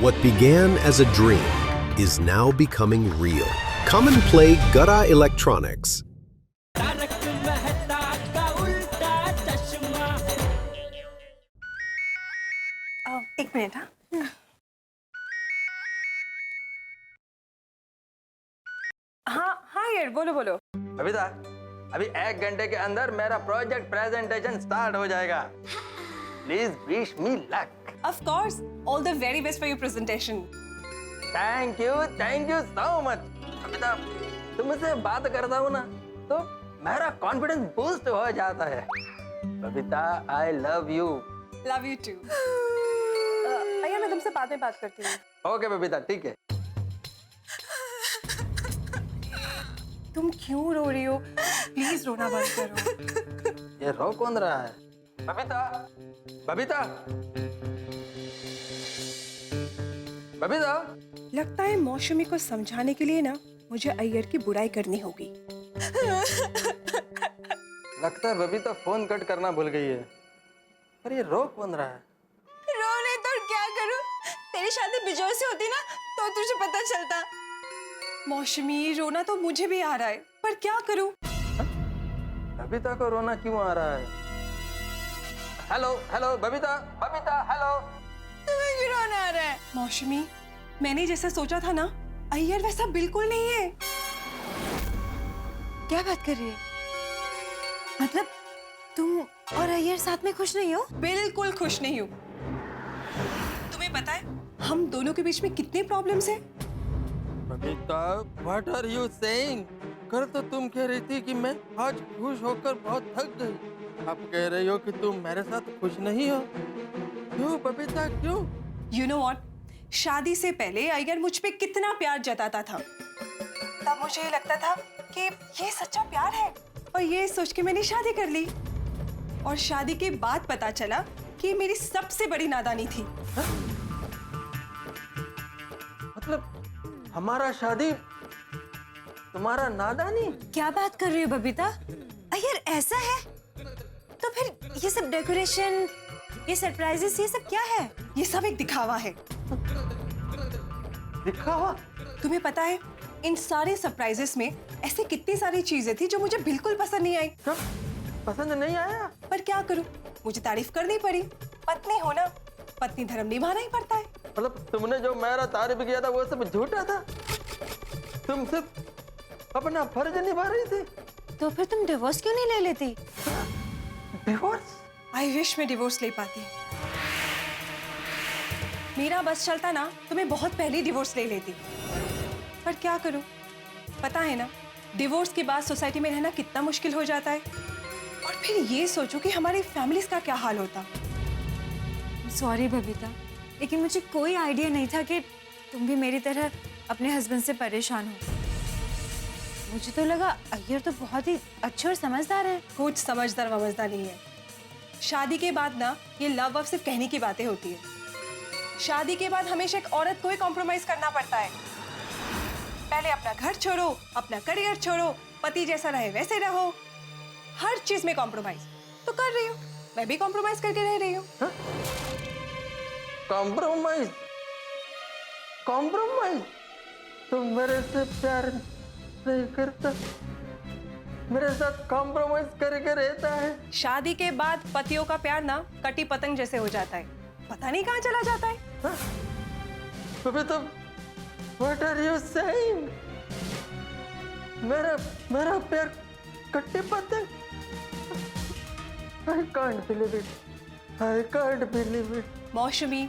What began as a dream is now becoming real. Come and play Gada Electronics. एक minute. हाँ यार, बोलो बोलो। बबीता, अभी 1 घंटे के अंदर मेरा प्रोजेक्ट प्रेजेंटेशन स्टार्ट हो जाएगा। Please wish me luck. Of course, all the very best for your presentation. Thank you so much. Babita, तुमसे बात करता हूँ ना तो मेरा कॉन्फिडेंस बूस्ट हो जाता है। Babita, I love you. Love you too. अय्या, मैं तुमसे बाद में बात करती हूँ। ओके बबीता, ठीक है। तुम क्यों रो रही हो? प्लीज रोना बंद करो। ये रो कौन रहा है? बबीता, बबीता, बबीता। लगता है मौसमी को समझाने के लिए ना मुझे अय्यर की बुराई करनी होगी। लगता है बबीता फोन कट करना भूल गई है। पर ये रो कौन रहा है? रो नहीं तो क्या करूं? तेरी शादी बिजोय से होती ना तो तुझे पता चलता। मौसमी, रोना तो मुझे भी आ रहा है, पर क्या करूं? बबीता को रोना क्यों आ रहा है? Hello hello Babita, Babita hello. तुम्हें क्यों रोना आ रहा है? मौसमी, मैंने जैसा सोचा था ना, अय्यर वैसा बिल्कुल नहीं है। क्या बात कर रही है? मतलब तुम और अय्यर साथ में खुश नहीं हो? बिल्कुल खुश नहीं हूँ। तुम्हें पता है हम दोनों के बीच में कितने प्रॉब्लम्स हैं? Babita, what are you saying? कल तो तुम कह रही थी कि मैं आज खुश होकर बहुत थक गई। अब कह रही हो कि तुम मेरे साथ खुश नहीं हो। क्यों बबीता, क्यों? You know what? शादी से पहले अय्यर मुझ पे कितना प्यार जताता था। तब मुझे ये लगता था कि ये सच्चा प्यार है, और ये सोच के मैंने शादी कर ली। और शादी के बाद पता चला कि मेरी सबसे बड़ी नादानी थी। मतलब हमारा शादी तुम्हारा नादानी? क्या बात कर रही हो बबीता? अय्यर ऐसा है? तो फिर ये सब डेकोरेशन, ये सरप्राइजेस, ये सब क्या है? ये सब एक दिखावा है। दिखावा? तुम्हें पता है इन सारे सरप्राइजेस में ऐसी कितनी सारी चीजें थी जो मुझे बिल्कुल पसंद नहीं आई। क्या? पसंद नहीं आया? पर क्या करूं, मुझे तारीफ करनी पड़ी। पत्नी हो ना, पत्नी धर्म निभाना ही पड़ता है। मतलब तुमने जो मेरा तारीफ किया था वो सब झूठा था? तुम सिर्फ अपना फर्ज निभा रही थी? तो फिर तुम डिवोर्स क्यों नहीं ले लेती? डिवोर्स? आई विश मैं डिवोर्स ले पाती। मेरा बस चलता ना तो मैं बहुत पहले डिवोर्स ले लेती। पर क्या करूं, पता है ना डिवोर्स के बाद सोसाइटी में रहना कितना मुश्किल हो जाता है। और फिर ये सोचो कि हमारी फैमिलीज का क्या हाल होता। सॉरी बबीता, लेकिन मुझे कोई आइडिया नहीं था कि तुम भी मेरी तरह अपने हस्बैंड से परेशान हो। मुझे तो लगा अय्यर तो बहुत ही अच्छे और समझदार है। कुछ समझदार वमझदार नहीं है। शादी के बाद ना ये लव सिर्फ कहने की बातें होती है। शादी के बाद हमेशा एक औरत को ही कॉम्प्रोमाइज करना पड़ता है। पहले अपना घर छोड़ो, अपना करियर छोड़ो, पति जैसा रहे वैसे रहो, हर चीज में कॉम्प्रोमाइज। तो कर रही हूँ, मैं भी कॉम्प्रोमाइज करके रह रही हूँ। कॉम्प्रोमाइज? कॉम्प्रोमाइज? तुम मेरे से प्यार नहीं करता, मेरे साथ कॉम्प्रोमाइज करके रहता है। शादी के बाद पतियों का प्यार ना कटी पतंग जैसे हो जाता है, पता नहीं कहाँ चला जाता है। अबे तो व्हाट आर यू सेइंग? मेरा प्यार कट्टी पतंग? I can't believe it. I can't believe it. मौसमी,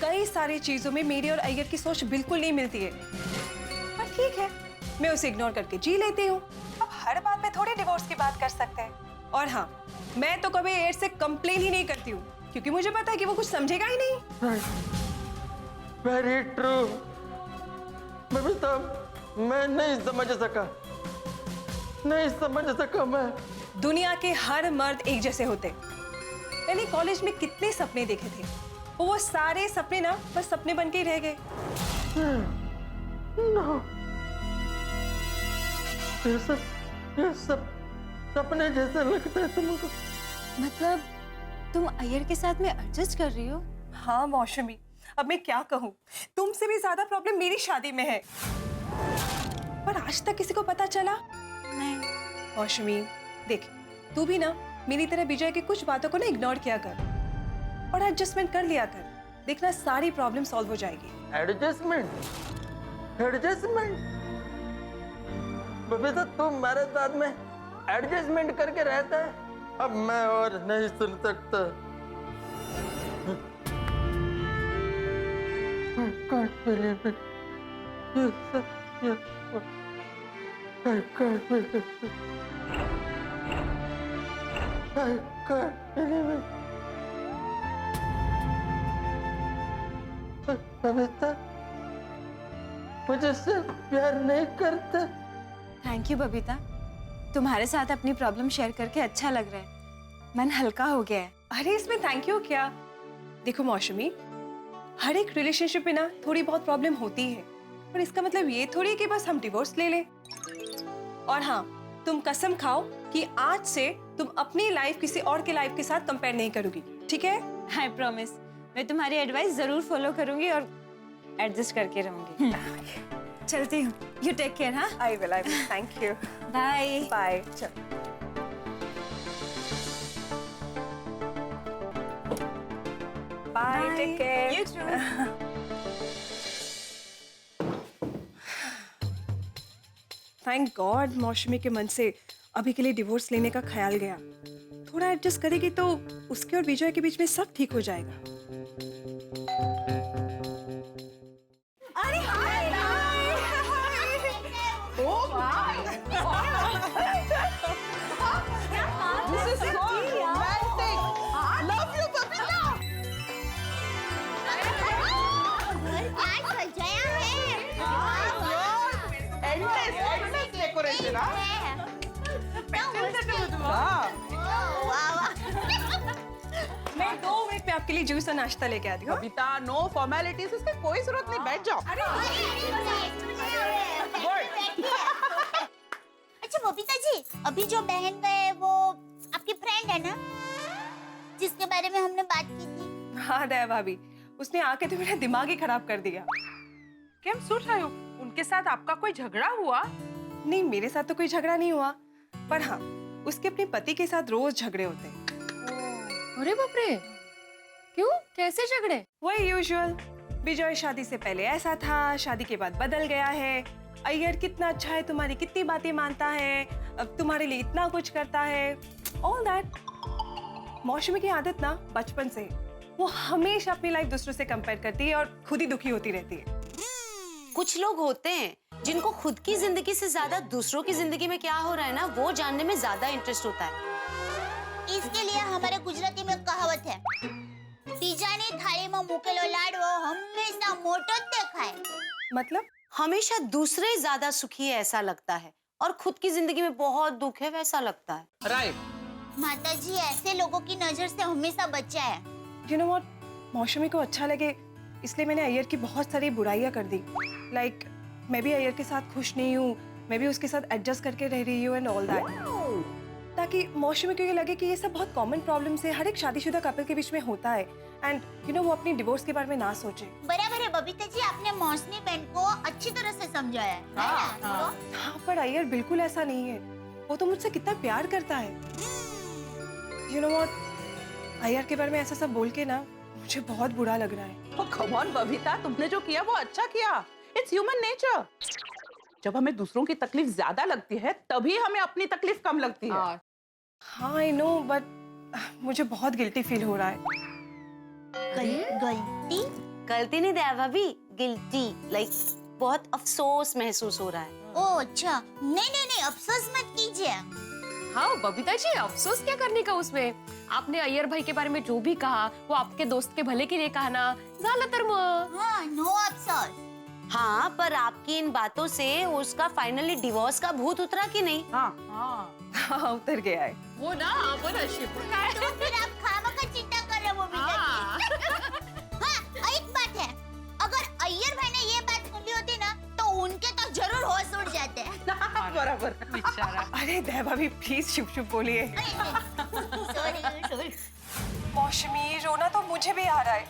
कई सारी चीजों में मेरी और अय्यर की सोच बिल्कुल नहीं मिलती है, पर ठीक है, मैं उसे इग्नोर करके जी लेती हूँ। अब हर बात पे थोड़ी डिवोर्स की बात कर सकते हैं। और हाँ, मैं तो कभी अय्यर से कंप्लेन ही नहीं करती हूँ, क्योंकि मुझे पता है कि वो कुछ समझेगा ही नहीं। Very true. बबीता, मैं नहीं समझ सका मैं। दुनिया के हर मर्द एक जैसे होते। मैंने कॉलेज में कितने सपने देखे थे, वो सारे सपने ना बस सपने बन के ही रह गए। No. ये सब सपने जैसा लगता है तुमको? मतलब तुम अय्यर के साथ में एडजस्ट कर रही हो? हाँ मौसमी, अब मैं क्या कहूँ, तुमसे भी ज्यादा प्रॉब्लम मेरी शादी में है। पर आज तक किसी को पता चला नहीं। मौसमी देख, तू भी ना मेरी तरह विजय की कुछ बातों को ना इग्नोर किया कर और एडजस्टमेंट कर लिया कर। देखना सारी प्रॉब्लम सॉल्व हो जाएगी। एडजस्टमेंट एडजस्टमेंट बबीता, तुम मेरे साथ में एडजस्टमेंट करके रहता है। अब मैं और नहीं सुन सकता। I can't believe it. You said yes. I can't believe it. I can't believe it. Babita, मुझे सिर्फ प्यार नहीं करता। थैंक यू बबीता, तुम्हारे साथ अपनी प्रॉब्लम शेयर करके अच्छा लग रहा है, मन हल्का हो गया है। अरे इसमें थैंक यू क्या? देखो मौसमी, हर एक रिलेशनशिप में ना थोड़ी बहुत प्रॉब्लम होती है, पर इसका मतलब ये थोड़ी कि बस हम डिवोर्स ले ले। और हाँ, तुम कसम खाओ कि आज से तुम अपनी लाइफ किसी और के लाइफ के साथ कंपेयर नहीं करोगी, ठीक है? आई प्रॉमिस, मैं तुम्हारी एडवाइस जरूर फॉलो करूंगी और एडजस्ट करके रहूंगी। चलती हूँ, यू टेक केयर। हाँ, I will thank you. Bye bye. चल bye, take care. You too. Thank God Mousami के मन से अभी के लिए डिवोर्स लेने का ख्याल गया। थोड़ा एडजस्ट करेगी तो उसके और विजय के बीच में सब ठीक हो जाएगा। अरे मैं 2 मिनट में आपके लिए जूस और नाश्ता लेके आती हूँ। बबीता, नो फॉर्मेलिटीज, इसकी कोई जरूरत नहीं, बैठ जाओ। अच्छा बबीता जी, अभी जो बहन गए वो आपकी फ्रेंड है ना, जिसके बारे में हमने बात की थी? हाँ दया भाभी, उसने आके तो मेरा दिमाग ही खराब कर दिया। क्या सुन रहे हो? उनके साथ आपका कोई झगड़ा हुआ? नहीं, मेरे साथ तो कोई झगड़ा नहीं हुआ, पर हाँ उसके अपने पति के साथ रोज झगड़े होते हैं। अरे बाप रे, क्यों, कैसे झगड़े? वही यूजुअल, विजय शादी से पहले ऐसा था, शादी के बाद बदल गया है। अय्यर कितना अच्छा है, तुम्हारी कितनी बातें मानता है, अब तुम्हारे लिए इतना कुछ करता है, ऑल दैट। मौसमी की आदत ना बचपन से, वो हमेशा अपनी लाइफ दूसरों से कंपेयर करती है और खुद ही दुखी होती रहती है। कुछ लोग होते हैं जिनको खुद की जिंदगी से ज्यादा दूसरों की जिंदगी में क्या हो रहा है ना, वो जानने में ज्यादा इंटरेस्ट होता है। इसके लिए हमारे गुजराती में कहावत है, बीजानी थाली में मुकेलो लाडवो हमेशा मोटो જ देखाय। मतलब हमेशा दूसरे ज्यादा सुखी है ऐसा लगता है, और खुद की जिंदगी में बहुत दुख है वैसा लगता है। राइट। माताजी ऐसे लोगों की नजर से हमेशा बचा है। यू नो व्हाट, मौसमी को अच्छा लगे इसलिए मैंने अय्यर की बहुत सारी बुराइयां कर दी। लाइक मैं भी अय्यर के साथ खुश नहीं हूँ, मैं भी उसके साथ एडजस्ट करके रह रही हूँ एंड ऑल दैट, ताकि मौसमी को ये लगे कि ये सब बहुत कॉमन प्रॉब्लम है, हर एक शादीशुदा कपल के बीच में होता है, एंड यू नो वो अपनी डिवोर्स के बारे में ना सोचे। बराबर है बबीता जी, आपने मौसमी बहन को अच्छी तरह से समझाया है ना? हाँ, पर अय्यर बिल्कुल ऐसा नहीं है, वो तो मुझसे कितना प्यार करता है। यू नो व्हाट, अय्यर के बारे में ऐसा सब बोल के ना मुझे बहुत बुरा लग रहा है। तो कम ऑन बबीता, तुमने जो किया वो अच्छा किया। It's human nature. जब हमें दूसरों की तकलीफ ज्यादा लगती है तभी हमें अपनी तकलीफ कम लगती है। हाँ आई नो, बट मुझे बहुत गिल्टी फील हो रहा है। गलती? गलती नहीं दया भाभी, गिल्टी, लाइक बहुत अफसोस महसूस हो रहा है। ओ अच्छा, नहीं अफसोस मत कीजिए। हाँ बबीता जी, अफसोस क्या करने का उसमें? आपने अय्यर भाई के बारे में जो भी कहा वो आपके दोस्त के भले के लिए कहा ना, ज़्यादातर हाँ, नो अफसोस। हाँ, पर आपकी इन बातों से उसका फाइनली डिवोर्स का भूत उतरा कि नहीं? हाँ उतर गया है वो ना, वो ना शिव। तो फिर आप खामखा चिंता कर रहे हो बबीता जी। हाँ, एक बात है, अगर अय्यर भाई ने ये बात सुनी होती ना तो उनके तो जरूर होश उड़ जाते। बराबर। बेचारा। अरे दया भाभी प्लीज चुप चुप बोलिए। सॉरी। मौसमी, रोना तो मुझे भी आ रहा है।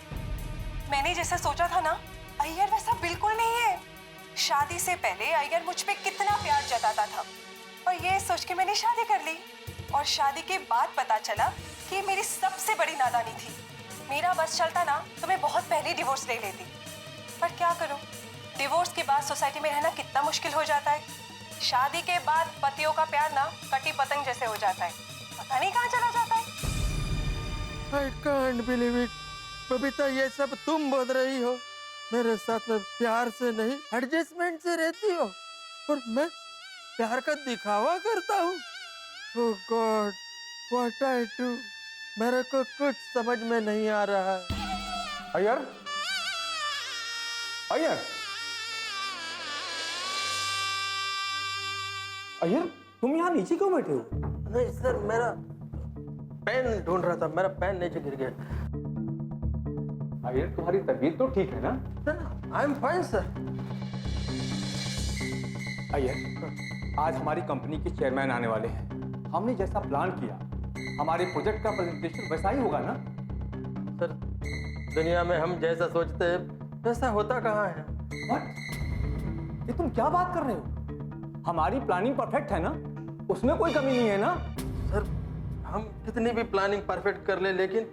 मैंने जैसा सोचा था ना, अय्यर वैसा बिल्कुल नहीं है। शादी से पहले अय्यर मुझ पे कितना प्यार जताता था और ये सोच के मैंने शादी कर ली। और शादी के बाद पता चला कि ये मेरी सबसे बड़ी नादानी थी। मेरा बस चलता ना तो मैं बहुत पहले डिवोर्स ले लेती, पर क्या करूं, डिवोर्स के बाद सोसाइटी में रहना कितना मुश्किल हो जाता है। शादी के बाद पतियों का प्यार ना कटी पतंग जैसे हो जाता है, पता नहीं कहाँ चला जाता है। I can't believe it. Babita, ये सब तुम बोल रही हो? मेरे साथ में प्यार से नहीं एडजस्टमेंट से रहती हो और मैं प्यार का दिखावा करता हूँ। Oh God, what I do? मेरे को कुछ समझ में नहीं आ रहा है। अय्यर, अय्यर, अय्यर, तुम यहाँ नीचे क्यों बैठे हो? नहीं सर, मेरा पेन ढूंढ रहा था, मेरा पेन नीचे गिर गया। अय्यर, तुम्हारी तबीयत तो ठीक है ना? I am fine sir. Iyer, आज हमारी कंपनी के चेयरमैन आने वाले हैं। हमने जैसा प्लान किया, हमारे प्रोजेक्ट का प्रेजेंटेशन वैसा ही होगा ना? सर, दुनिया में हम जैसा सोचते हैं वैसा होता कहाँ है? What? ये तुम क्या बात कर रहे हो? हमारी प्लानिंग परफेक्ट है ना? उसमें कोई कमी नहीं है ना? सर, हम कितनी भी प्लानिंग परफेक्ट कर ले, लेकिन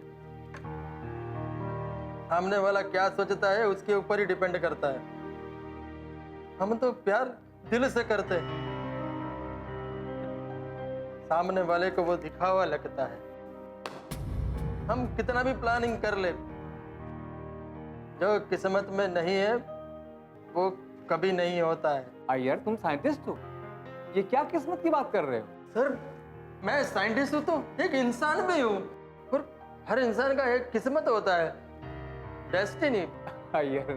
सामने वाला क्या सोचता है उसके ऊपर ही डिपेंड करता है। हम तो प्यार दिल से करते हैं, सामने वाले को वो दिखावा लगता है। हम कितना भी प्लानिंग कर ले, जो किस्मत में नहीं है वो कभी नहीं होता है। अय्यर, तुम साइंटिस्ट हो, ये क्या किस्मत की बात कर रहे हो? सर, मैं साइंटिस्ट हूँ तो एक इंसान भी हूँ, और हर इंसान का एक किस्मत होता है, डेस्टिनी। अय्यर,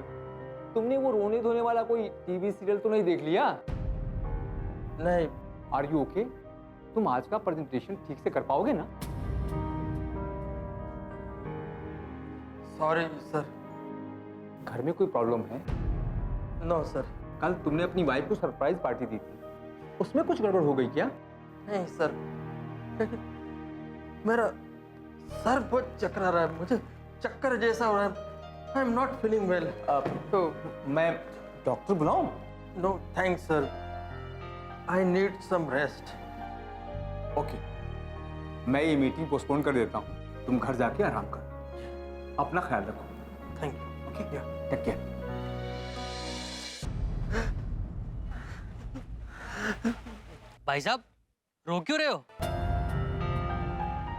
तुमने वो रोने धोने वाला कोई टीवी सीरियल तो नहीं देख लिया? नहीं। Are you okay? तुम आज का प्रेजेंटेशन ठीक से कर पाओगे ना? Sorry sir. घर में कोई प्रॉब्लम है? No sir. कल तुमने अपनी वाइफ को सरप्राइज पार्टी दी थी, उसमें कुछ गड़बड़ हो गई क्या? नहीं सर, लेकिन मेरा सर बहुत चकरा रहा है, मुझे चक्कर जैसा हो रहा है। I am not feeling well. तो मैं डॉक्टर बुलाऊं? No thanks sir, I need some rest. Okay, मैं ये मीटिंग पोस्टपोन कर देता हूँ, तुम घर जाके आराम करो, अपना ख्याल रखो। Thank you. Okay, take care. भाई साहब, रो क्यों रहे हो?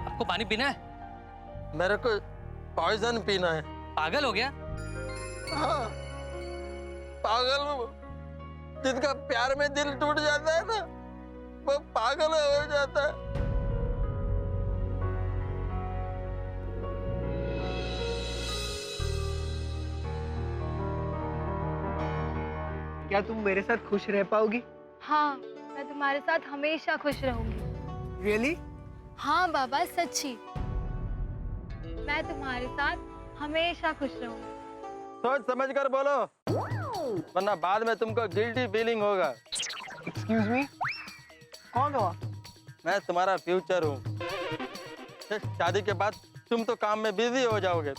आपको पानी पीना है? मेरे को पॉइजन पीना है। पागल हो गया? हाँ, पागल वो जिसका प्यार में दिल टूट जाता है ना, वो पागल हो जाता है। क्या तुम मेरे साथ खुश रह पाओगी? हाँ, मैं तुम्हारे साथ हमेशा खुश रहूंगी। रियली? हाँ बाबा, सच्ची, मैं तुम्हारे साथ हमेशा खुश रहूंगी। सोच समझ कर बोलो, वरना बाद में तुमको गिल्टी फीलिंग होगा। एक्सक्यूज मी, कौन हो? मैं तुम्हारा फ्यूचर हूँ। शादी के बाद तुम तो काम में बिजी हो जाओगे,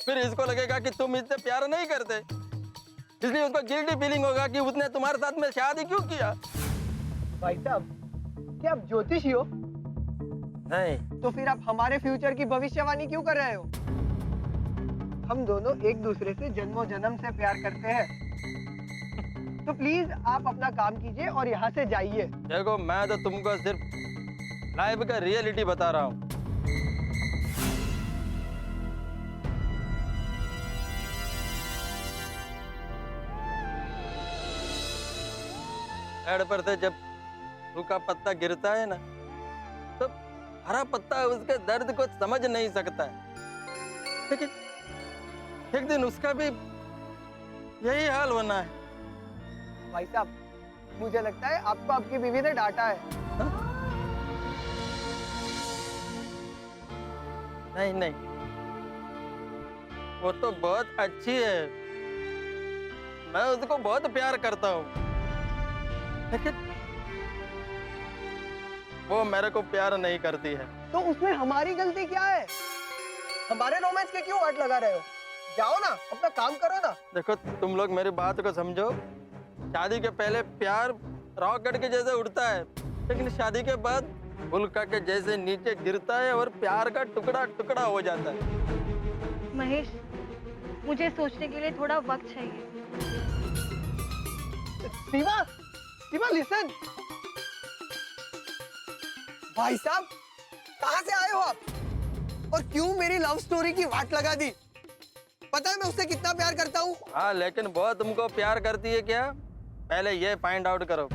फिर इसको लगेगा कि तुम इससे प्यार नहीं करते, इसलिए उसको गिल्टी फीलिंग होगा कि उसने तुम्हारे साथ में शादी क्यों किया। भाई साहब, क्या आप ज्योतिषी हो? नहीं। तो फिर आप हमारे फ्यूचर की भविष्यवाणी क्यों कर रहे हो? हम दोनों एक दूसरे से जन्मों जन्म से प्यार करते हैं। तो प्लीज आप अपना काम कीजिए और यहाँ से जाइए। देखो, मैं तो तुमको सिर्फ लाइफ का रियलिटी बता रहा हूँ। पेड़ पर से जब सूखा पत्ता गिरता है ना, तो हरा पत्ता उसके दर्द को समझ नहीं सकता है, लेकिन एक दिन उसका भी यही हाल होना है। भाई साहब, मुझे लगता है आपको आपकी बीवी ने डांटा है। हा? नहीं नहीं, वो तो बहुत अच्छी है, मैं उसको बहुत प्यार करता हूँ, लेकिन वो मेरे को प्यार नहीं करती है। तो उसमें हमारी गलती क्या है? हमारे रोमांस के क्यों वाट लगा रहे हो? जाओ ना, अपना काम करो ना। देखो तुम लोग मेरी बात को समझो। शादी के पहले प्यार रॉकेट के जैसे उड़ता है, लेकिन शादी के बाद उल्का के जैसे नीचे गिरता है और प्यार का टुकड़ा टुकड़ा हो जाता है। महेश, मुझे सोचने के लिए थोड़ा वक्त चाहिए। शिवा, शिवा लिसन। भाई साहब, कहाँ से आए हो आप? और क्यों मेरी लव स्टोरी की वाट लगा दी? पता है मैं उससे कितना प्यार करता हूँ। हाँ, लेकिन वो तुमको प्यार करती है क्या? पहले ये फाइंड आउट करो।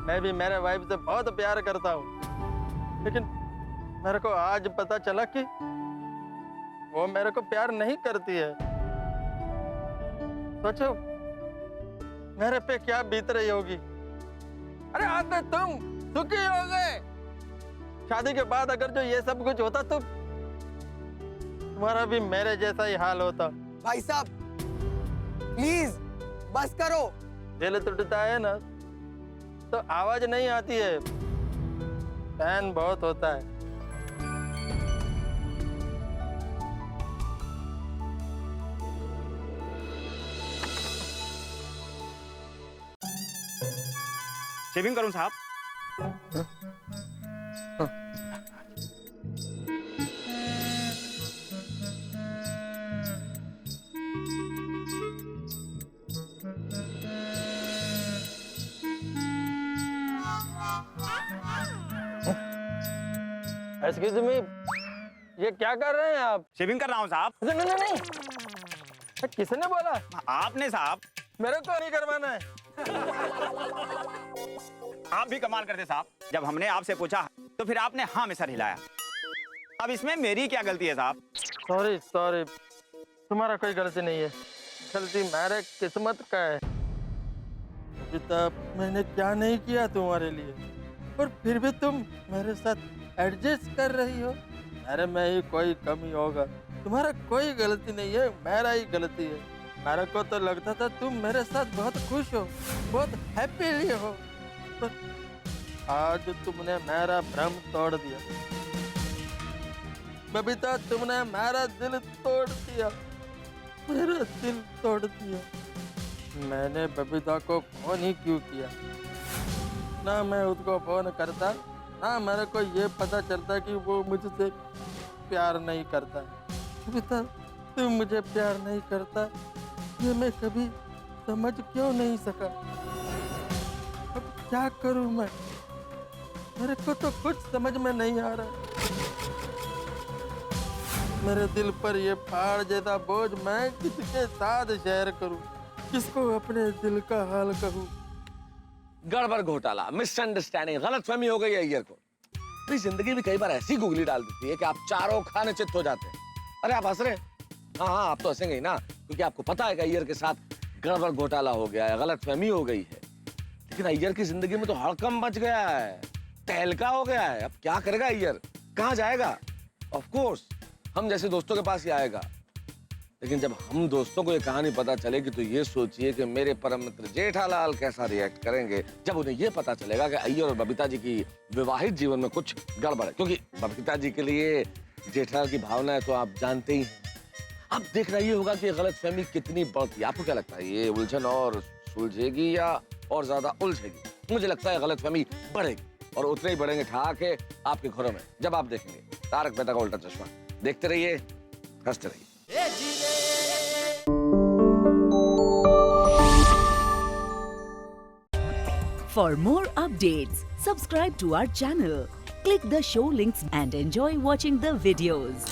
मैं भी मेरे वाइफ से बहुत प्यार करता हूँ, लेकिन मेरे को आज पता चला कि वो मेरे को प्यार नहीं करती है। सोचो मेरे पे क्या बीत रही होगी। अरे आज तो तुम सुखी हो गए। शादी के बाद अगर जो ये सब कुछ होता तो तुम्हारा भी मेरे जैसा ही हाल होता। भाई साहब, प्लीज बस करो। दिल टूटता है ना तो आवाज नहीं आती है, पैन बहुत होता है। शेविंग करूं साहब? एक्सक्यूज मी, ये क्या कर रहे हैं आप? शेविंग कर रहा हूं साहब। नहीं नहीं नहीं, किसने बोला? आपने साहब। मेरे को नहीं करवाना है। आप भी कमाल करते साहब, जब हमने आपसे पूछा तो फिर आपने हाँ में सर हिलाया। अब इसमें मेरी क्या गलती है साहब? सॉरी सॉरी, तुम्हारा कोई गलती नहीं है, गलती मेरे किस्मत का है। अभी तक मैंने क्या नहीं किया तुम्हारे लिए, और फिर भी तुम मेरे साथ एडजस्ट कर रही हो। अरे मैं ही कोई कमी होगा, तुम्हारा कोई गलती नहीं है, मेरा ही गलती है। मेरे को तो लगता था तुम मेरे साथ बहुत खुश हो, बहुत हैप्पीली हो, पर आज तुमने मेरा भ्रम तोड़ दिया। बबीता, तुमने मेरा दिल तोड़ दिया, मेरा दिल तोड़ दिया। मैंने बबीता को फोन ही क्यों किया? ना मैं उसको फोन करता, ना मेरे को ये पता चलता कि वो मुझसे प्यार नहीं करता। बबीता, तुम मुझे प्यार नहीं करता, ये मैं कभी समझ क्यों नहीं सका? अब क्या करूं मैं? मेरे को तो कुछ समझ में नहीं आ रहा। मेरे दिल पर ये पहाड़ जैसा बोझ मैं किसके साथ शेयर करूं? किसको अपने दिल का हाल कहूं? गड़बड़ घोटाला, मिसअंडरस्टैंडिंग, गलतफहमी हो गई है अय्यर को। मेरी जिंदगी भी कई बार ऐसी गुगली डाल देती है कि आप चारों खाने चित्त हो जाते हैं। अरे आप हंस रहे? हाँ हाँ, आप तो हंसेंगे ही ना, क्योंकि आपको पता है कि अय्यर के साथ गड़बड़ घोटाला हो गया है, गलतफहमी हो गई है। लेकिन अय्यर की जिंदगी में तो हड़कंप मच गया है, तहलका हो गया है। अब क्या करेगा अय्यर? कहाँ जाएगा? ऑफ कोर्स हम जैसे दोस्तों के पास ही आएगा। लेकिन जब हम दोस्तों को ये कहानी पता चलेगी तो ये सोचिए कि मेरे परम मित्र जेठालाल कैसा रिएक्ट करेंगे जब उन्हें ये पता चलेगा कि अय्यर और बबीता जी की विवाहित जीवन में कुछ गड़बड़ है। क्योंकि बबीता जी के लिए जेठालाल की भावना है तो आप जानते ही हैं। अब देखना ये होगा कि गलतफहमी कितनी बढ़ती है। आपको क्या लगता है, ये उलझन और सुलझेगी या और ज्यादा उलझेगी? मुझे लगता है गलतफहमी बढ़ेगी, और उतने ही बढ़ेंगे ठहाके आपके घरों में जब आप देखेंगे तारक मेहता का उल्टा चश्मा। देखते रहिए, हंसते रहिए। For more updates, subscribe to our channel, click the show links and enjoy watching the videos.